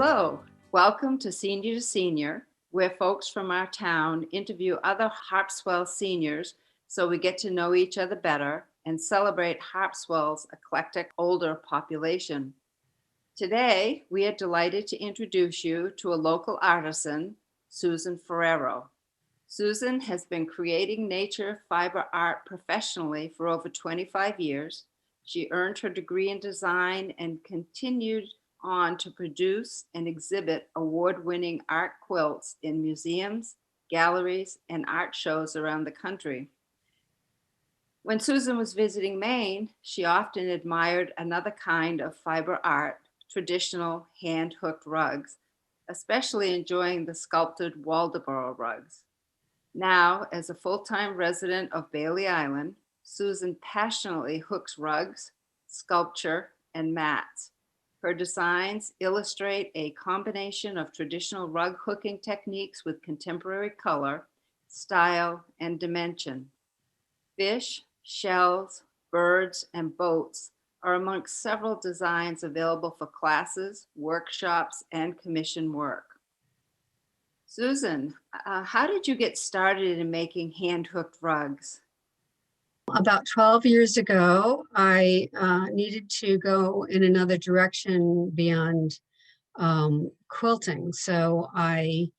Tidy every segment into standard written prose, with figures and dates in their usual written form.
Hello, welcome to Senior to Senior, where folks from our town interview other Harpswell seniors so we get to know each other better and celebrate Harpswell's eclectic older population. Today, we are delighted to introduce you to a local artisan, Susan Ferrero. Susan has been creating nature fiber art professionally for over 25 years. She earned her degree in design and continued on to produce and exhibit award-winning art quilts in museums, galleries, and art shows around the country. When Susan was visiting Maine, she often admired another kind of fiber art, traditional hand-hooked rugs, especially enjoying the sculpted Waldoboro rugs. Now, as a full-time resident of Bailey Island, Susan passionately hooks rugs, sculpture, and mats. Her designs illustrate a combination of traditional rug hooking techniques with contemporary color, style, and dimension. Fish, shells, birds, and boats are amongst several designs available for classes, workshops, and commission work. Susan, how did you get started in making hand-hooked rugs? About 12 years ago, I needed to go in another direction beyond quilting. So I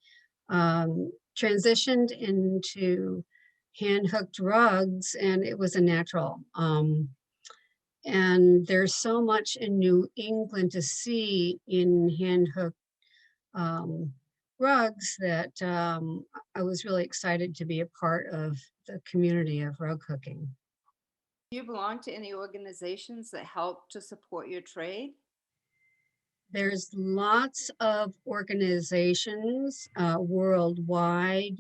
transitioned into hand-hooked rugs, and it was a natural. And there's so much in New England to see in hand-hooked rugs that I was really excited to be a part of the community of rug hooking. Do you belong to any organizations that help to support your trade? There's lots of organizations worldwide,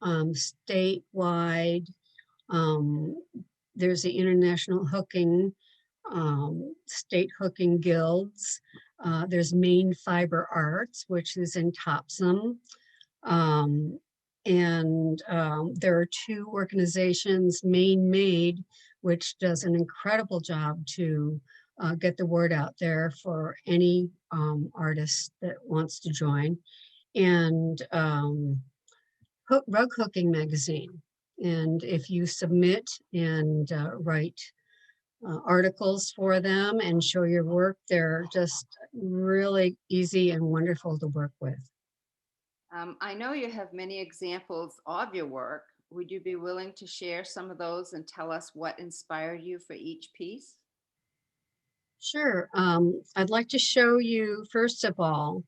statewide. There's the International Hooking, State Hooking Guilds. There's Maine Fiber Arts, which is in Topsom. There are two organizations, Maine Made, which does an incredible job to get the word out there for any artist that wants to join, and Rug Hooking Magazine. And if you submit and write articles for them and show your work, they're just really easy and wonderful to work with. I know you have many examples of your work. Would you be willing to share some of those and tell us what inspired you for each piece? Sure. I'd like to show you, first of all,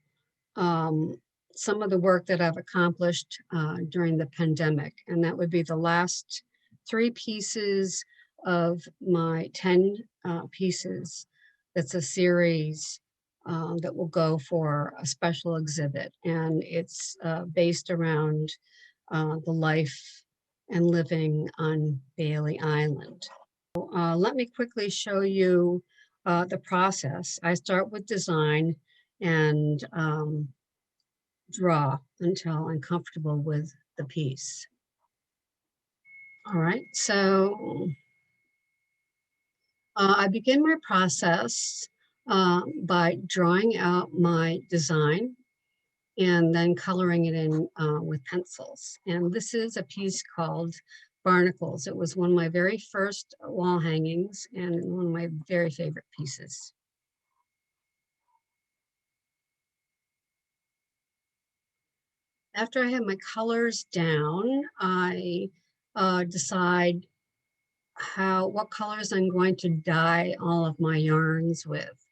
some of the work that I've accomplished during the pandemic, and that would be the last 3 pieces of my 10 pieces. That's a series that will go for a special exhibit, and it's based around the life and living on Bailey Island. Let me quickly show you the process. I start with design and draw until I'm comfortable with the piece. All right, so I begin my process by drawing out my design and then coloring it in with pencils. And this is a piece called Barnacles. It was one of my very first wall hangings and one of my very favorite pieces. After I have my colors down, I decide what colors I'm going to dye all of my yarns with.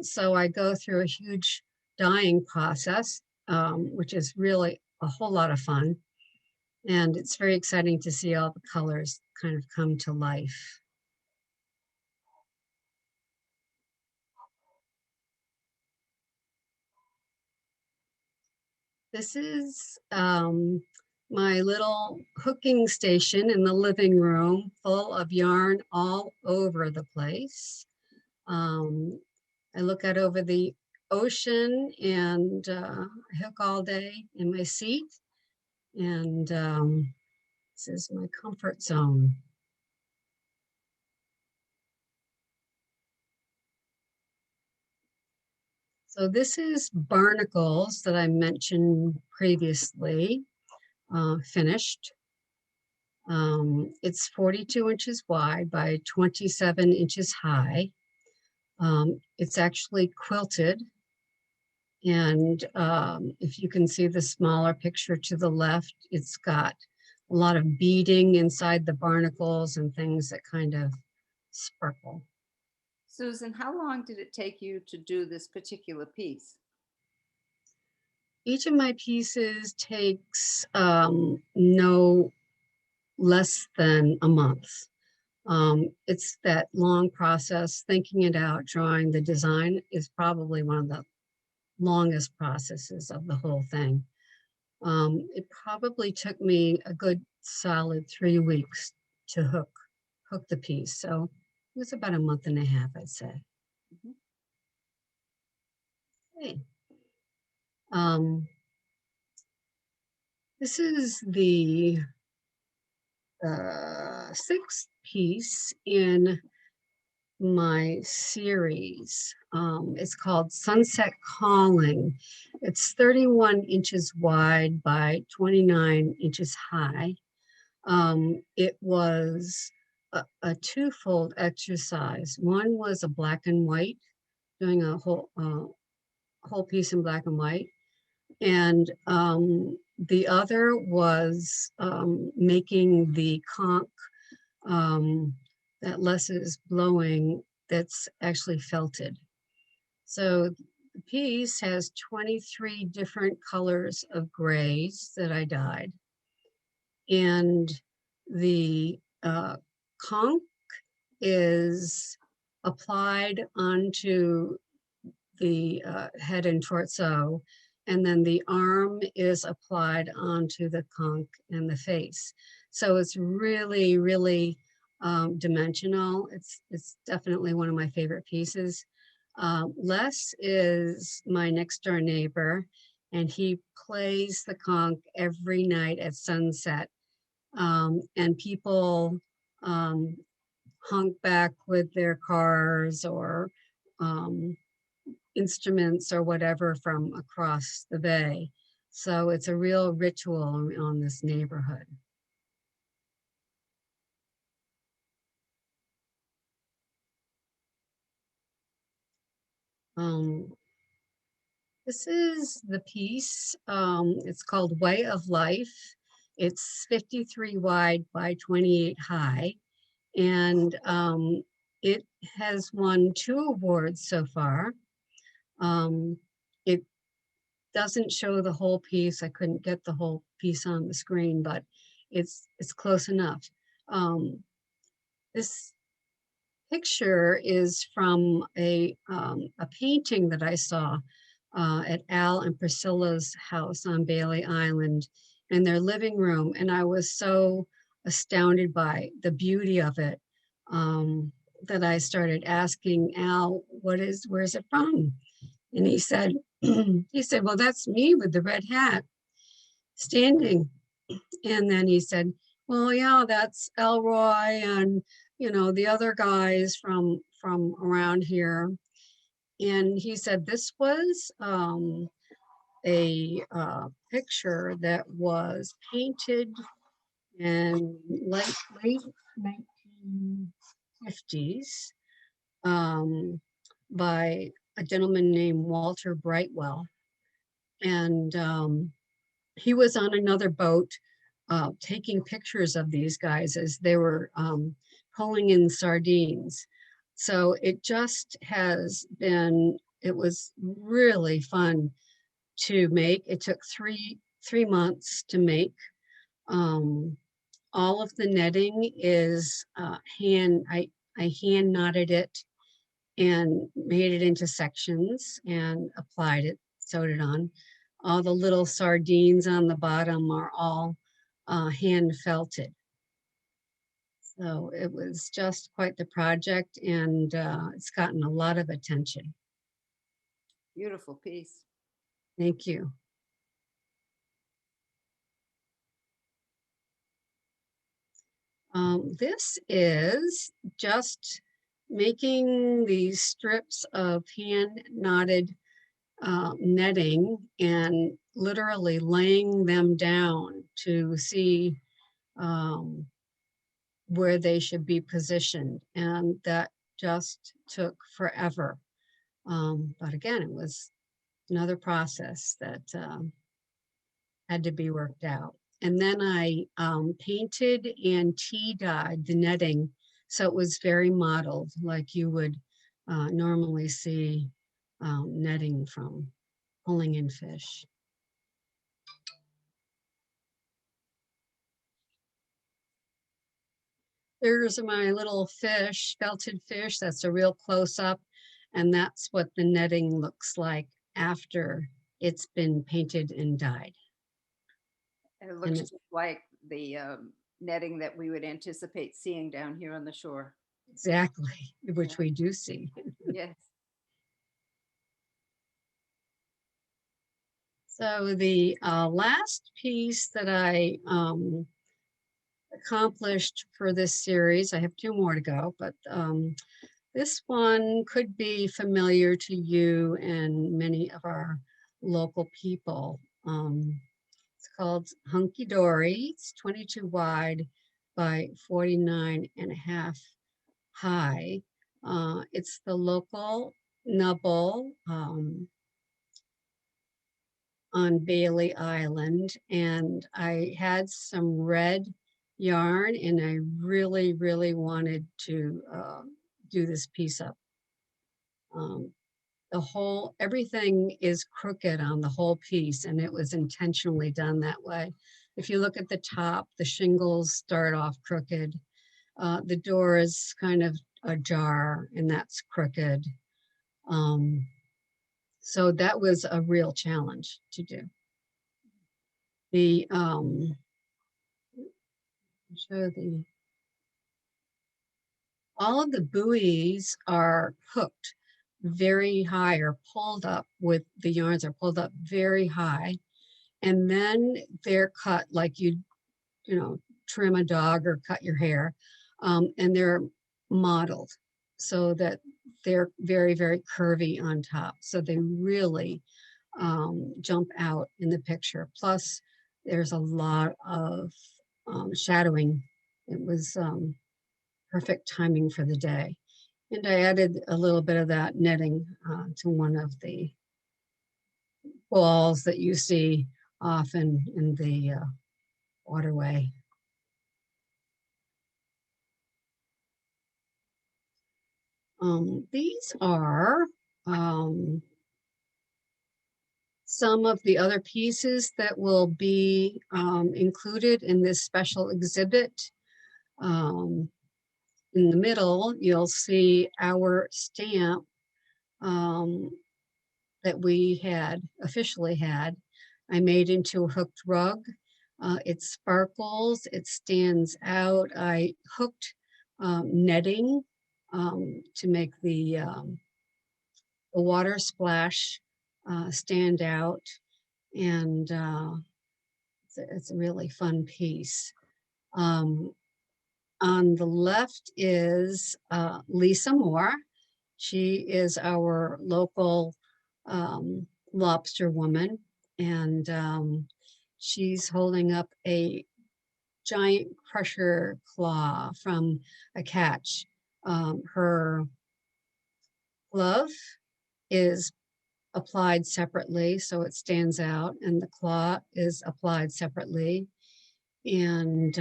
So I go through a huge dyeing process, which is really a whole lot of fun. And it's very exciting to see all the colors kind of come to life. This is my little hooking station in the living room, full of yarn all over the place. I look out over the ocean and I hook all day in my seat. And this is my comfort zone. So this is barnacles that I mentioned previously, finished. It's 42 inches wide by 27 inches high. It's actually quilted. And if you can see the smaller picture to the left, it's got a lot of beading inside the barnacles and things that kind of sparkle. Susan, how long did it take you to do this particular piece? Each of my pieces takes no less than a month. It's that long process, thinking it out, drawing the design is probably one of the longest processes of the whole thing. It probably took me a good solid 3 weeks to hook the piece. So it was about a month and a half, I'd say. Mhm. Okay. This is the sixth piece in my series. It's called Sunset Calling. It's 31 inches wide by 29 inches high. It was a twofold exercise. One was a black and white, doing a whole piece in black and white. And the other was making the conch that Les is blowing that's actually felted. So the piece has 23 different colors of grays that I dyed. And the conch is applied onto the head and torso, and then the arm is applied onto the conch and the face. So it's really, really dimensional. It's definitely one of my favorite pieces. Les is my next door neighbor, and he plays the conch every night at sunset. And people honk back with their cars or instruments or whatever from across the bay. So it's a real ritual on this neighborhood. Um, this is the piece. It's called Way of Life. It's 53 wide by 28 high. And it has won 2 awards so far. It doesn't show the whole piece. I couldn't get the whole piece on the screen, but it's close enough. This picture is from a painting that I saw at Al and Priscilla's house on Bailey Island in their living room. And I was so astounded by the beauty of it that I started asking Al, where's it from? And he said, well, that's me with the red hat standing. And then he said, well, yeah, that's Elroy and, the other guys from around here. And he said, this was a picture that was painted in late 1950s by a gentleman named Walter Brightwell. And he was on another boat taking pictures of these guys as they were pulling in sardines. So it just has been, it was really fun to make. It took three months to make. All of the netting is I hand knotted it and made it into sections and applied it, sewed it on. All the little sardines on the bottom are all hand felted. So it was just quite the project, and it's gotten a lot of attention. Beautiful piece. Thank you. This is just making these strips of hand knotted netting and literally laying them down to see um, where they should be positioned. And that just took forever. But again, it was another process that had to be worked out. And then I painted and tea dyed the netting, so it was very modeled, like you would normally see netting from pulling in fish. There's my little fish, felted fish. That's a real close up. And that's what the netting looks like after it's been painted and dyed. And it And looks it's just like the netting that we would anticipate seeing down here on the shore. exactly, Yeah. which we do see. Yes. So the last piece that I accomplished for this series, I have two more to go, but this one could be familiar to you and many of our local people. It's called Hunky Dory. It's 22 wide by 49 and a half high. It's the local nubble on Bailey Island, and I had some red yarn, and I really, really wanted to do this piece up. Um, everything is crooked on the whole piece, and it was intentionally done that way. If you look at the top, the shingles start off crooked. The door is kind of ajar, and that's crooked. So that was a real challenge to do. The show the all of the buoys are hooked very high or pulled up with the yarns are pulled up very high, and then they're cut like you know trim a dog or cut your hair, and they're modeled so that they're very, very curvy on top, so they really jump out in the picture. Plus there's a lot of shadowing. It was perfect timing for the day. And I added a little bit of that netting to one of the balls that you see often in the waterway. These are some of the other pieces that will be included in this special exhibit. In the middle, you'll see our stamp that we had officially had. I made into a hooked rug. It sparkles, it stands out. I hooked netting to make the water splash stand out. And it's a really fun piece. On the left is Lisa Moore. She is our local lobster woman, and she's holding up a giant crusher claw from a catch. Her glove is applied separately, so it stands out, and the claw is applied separately. And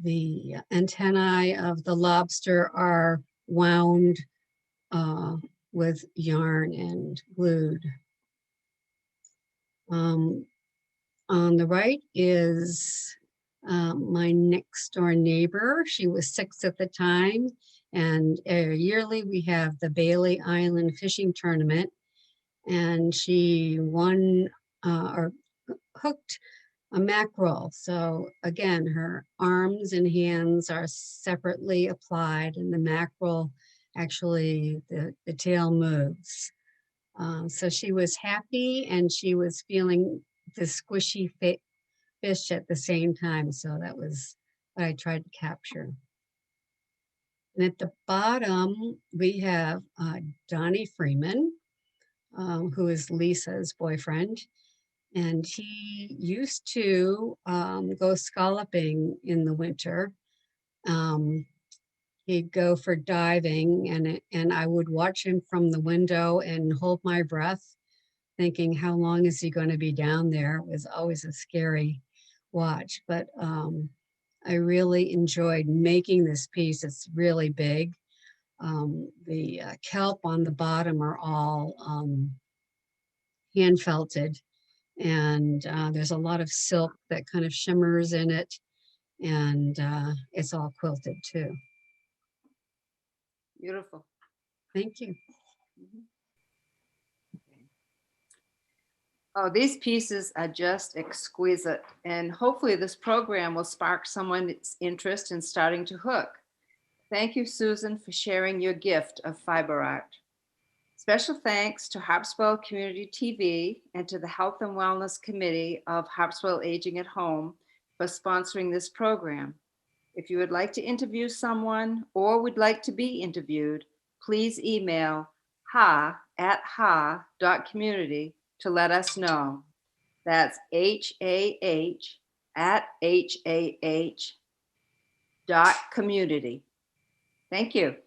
the antennae of the lobster are wound with yarn and glued. On the right is my next door neighbor. She was 6 at the time, and yearly we have the Bailey Island Fishing Tournament, and she won or hooked a mackerel. So again, her arms and hands are separately applied, and the mackerel actually, the tail moves. So she was happy, and she was feeling the squishy fish at the same time. So that was what I tried to capture. And at the bottom, we have Donnie Freeman. who is Lisa's boyfriend. And he used to go scalloping in the winter. Um, he'd go for diving, and I would watch him from the window and hold my breath, thinking, how long is he going to be down there? It was always a scary watch, but I really enjoyed making this piece. It's really big. The kelp on the bottom are all hand felted, and there's a lot of silk that kind of shimmers in it, and it's all quilted too. Beautiful. Thank you. Mhm. Oh, these pieces are just exquisite, and hopefully this program will spark someone's interest in starting to hook. Thank you, Susan, for sharing your gift of fiber art. Special thanks to Harpswell Community TV and to the Health and Wellness Committee of Harpswell Aging at Home for sponsoring this program. If you would like to interview someone or would like to be interviewed, please email ha@ha.community to let us know. That's HAH@HAH.community. Thank you.